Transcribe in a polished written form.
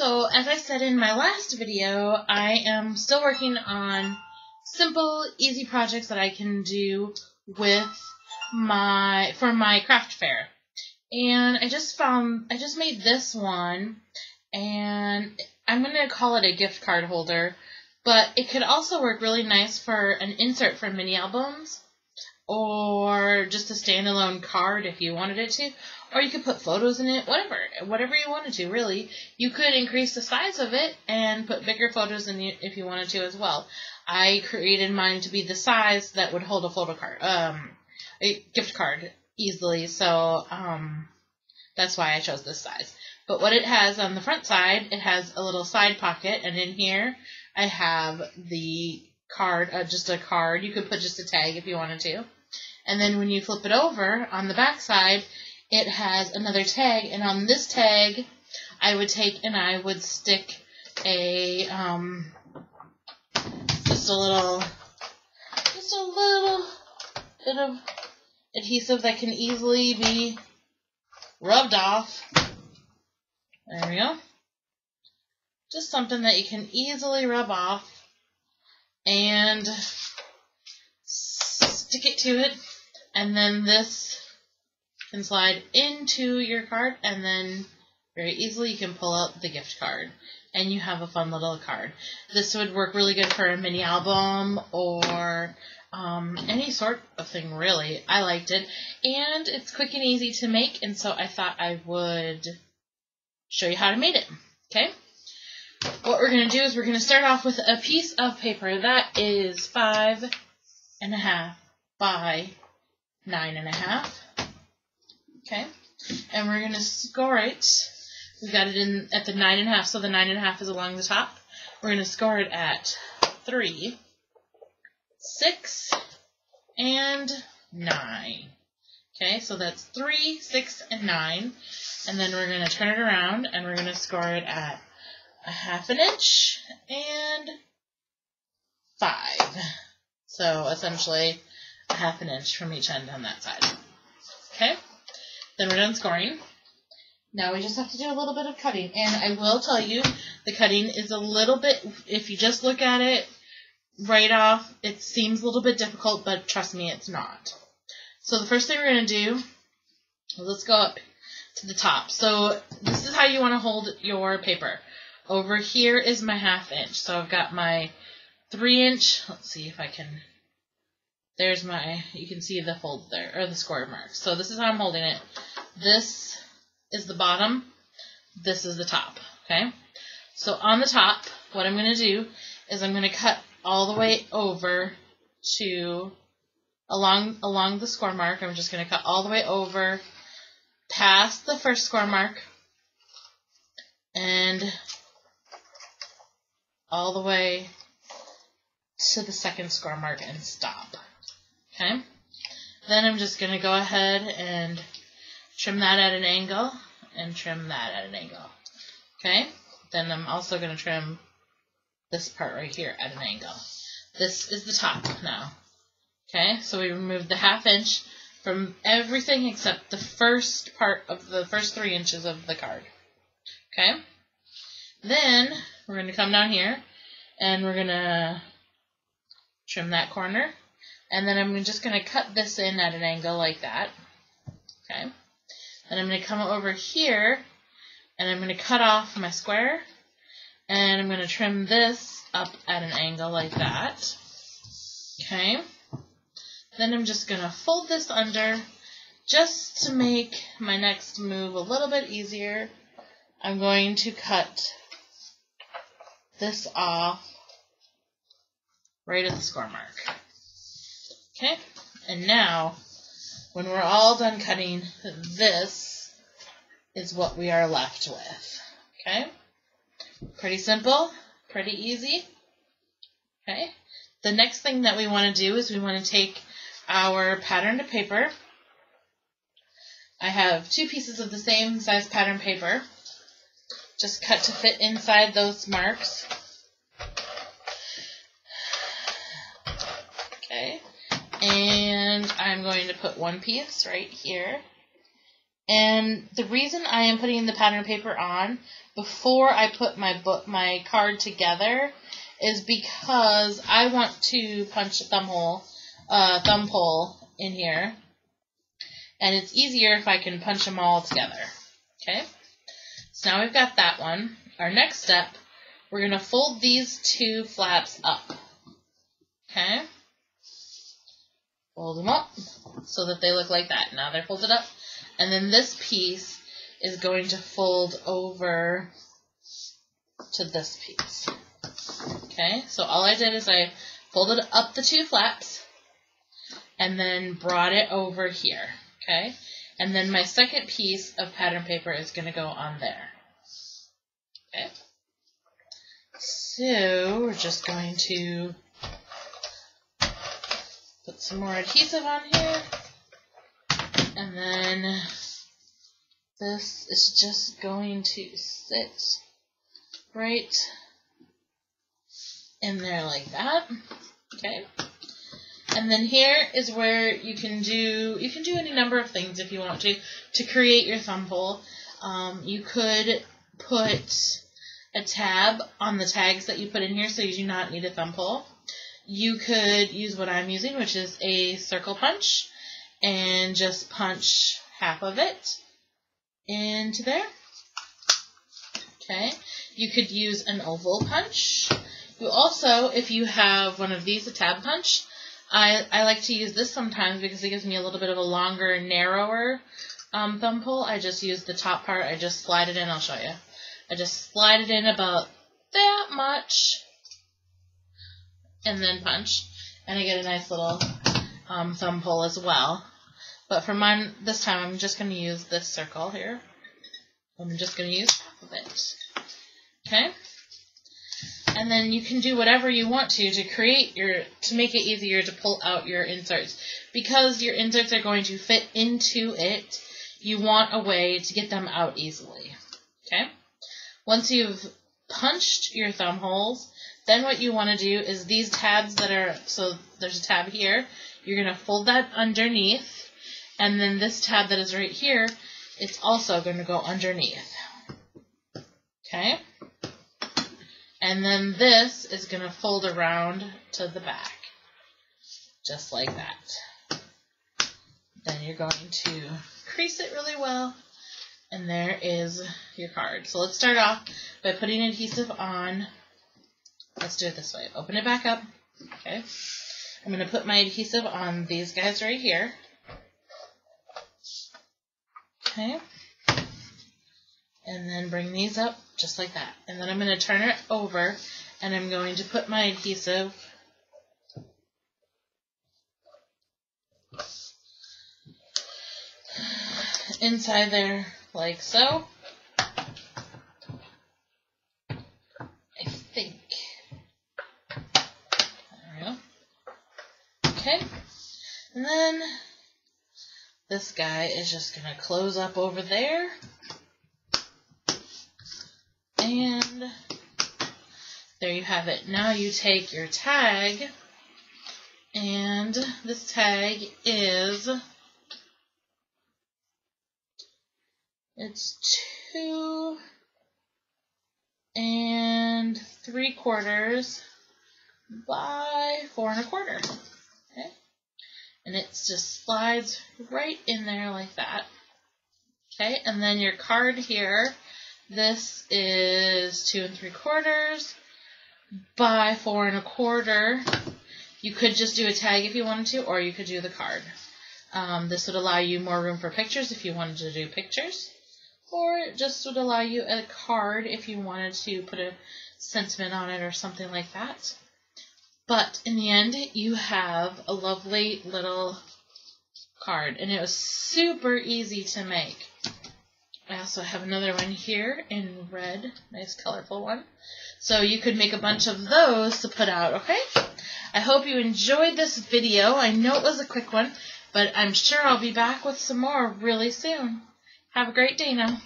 So, as I said in my last video, I am still working on simple, easy projects that I can do with for my craft fair. And I just made this one, and I'm going to call it a gift card holder, but it could also work really nice for an insert for mini albums, or just a standalone card if you wanted it to, or you could put photos in it, whatever you wanted to, really. You could increase the size of it and put bigger photos in it if you wanted to as well. I created mine to be the size that would hold a photo card, a gift card easily, so that's why I chose this size. But what it has on the front side, it has a little side pocket, and in here I have the card, just a card. You could put just a tag if you wanted to. And then when you flip it over, on the back side, it has another tag, and on this tag, I would take and I would stick a, just a little bit of adhesive that can easily be rubbed off. There we go. Just something that you can easily rub off and stick it to it, and then this can slide into your card, and then very easily you can pull out the gift card, and you have a fun little card. This would work really good for a mini album or any sort of thing, really. I liked it, and it's quick and easy to make, and so I thought I would show you how to make it. Okay? What we're going to do is we're going to start off with a piece of paper that is 5.5 by 9.5. Okay? And we're going to score it. We've got it in at the 9.5, so the 9.5 is along the top. We're going to score it at 3, 6, and 9. Okay, so that's 3, 6, and 9. And then we're going to turn it around, and we're going to score it at 1/2 inch and 5. So essentially 1/2 inch from each end on that side. Okay, then we're done scoring. Now we just have to do a little bit of cutting, and I will tell you the cutting is a little bit, if you just look at it right off, it seems a little bit difficult, but trust me, it's not. So the first thing we're going to do is let's go up to the top. So this is how you want to hold your paper. Over here is my 1/2 inch. So I've got my 3 inch. Let's see if I can. There's my, you can see the fold there, or the score mark. So this is how I'm holding it. This is the bottom. This is the top. Okay? So on the top, what I'm going to do is I'm going to cut all the way over to, along the score mark. I'm just going to cut all the way over past the first score mark and all the way to the second score mark and stop. Okay? Then I'm just going to go ahead and trim that at an angle and trim that at an angle. Okay? Then I'm also going to trim this part right here at an angle. This is the top now. Okay? So we removed the 1/2 inch from everything except the first part of the first 3 inches of the card. Okay? Then we're going to come down here and we're going to trim that corner. And then I'm just going to cut this in at an angle like that. Okay? Then I'm going to come over here and I'm going to cut off my square. And I'm going to trim this up at an angle like that. Okay? Then I'm just going to fold this under just to make my next move a little bit easier. I'm going to cut this off right at the score mark. Okay? And now, when we're all done cutting, this is what we are left with. Okay? Pretty simple, pretty easy. Okay? The next thing that we want to do is we want to take our patterned paper. I have 2 pieces of the same size pattern paper, just cut to fit inside those marks. Okay, and I'm going to put one piece right here, And the reason I am putting the pattern paper on before I put my card together is because I want to punch a thumb hole in here, and it's easier if I can punch them all together. Okay, so now we've got that one. Our next step, we're going to fold these two flaps up. Okay, fold them up so that they look like that. Now they're folded up, and then this piece is going to fold over to this piece. Okay, so all I did is I folded up the two flaps and then brought it over here. Okay, and then my second piece of pattern paper is going to go on there. Okay, so we're just going to put some more adhesive on here, and then this is just going to sit right in there like that. Okay, and then here is where you can do any number of things if you want to create your thumb hole. You could put a tab on the tags that you put in here, so you do not need a thumb hole. You could use what I'm using, which is a circle punch, and just punch half of it into there. Okay, you could use an oval punch. You also, if you have one of these, a tab punch, I like to use this sometimes because it gives me a little bit of a longer, narrower thumb hole. I just use the top part. I just slide it in. I'll show you. I just slide it in about that much and then punch. And I get a nice little thumb hole as well. But for mine, this time, I'm just going to use this circle here. I'm just going to use half of it. Okay? And then you can do whatever you want to make it easier to pull out your inserts. Because your inserts are going to fit into it, you want a way to get them out easily. Okay? Once you've punched your thumb holes, then what you want to do is these tabs so there's a tab here, you're going to fold that underneath, and then this tab that is right here, it's also going to go underneath. Okay? And then this is going to fold around to the back, just like that. Then you're going to crease it really well, and there is your card. So let's start off by putting adhesive on. Let's do it this way. Open it back up. Okay. I'm going to put my adhesive on these guys right here. Okay. And then bring these up just like that. And then I'm going to turn it over, and I'm going to put my adhesive inside there like so. I think. There we go. Okay. And then this guy is just going to close up over there. And there you have it. Now you take your tag, and this tag is, it's 2 3/4 by 4 1/4. Okay, and it just slides right in there like that. Okay, and then your card here. This is 2 3/4 by 4 1/4. You could just do a tag if you wanted to, or you could do the card. This would allow you more room for pictures if you wanted to do pictures, or it just would allow you a card if you wanted to put a sentiment on it or something like that. But in the end, you have a lovely little card, and it was super easy to make. I also have another one here in red, nice colorful one. So you could make a bunch of those to put out, okay? I hope you enjoyed this video. I know it was a quick one, but I'm sure I'll be back with some more really soon. Have a great day now.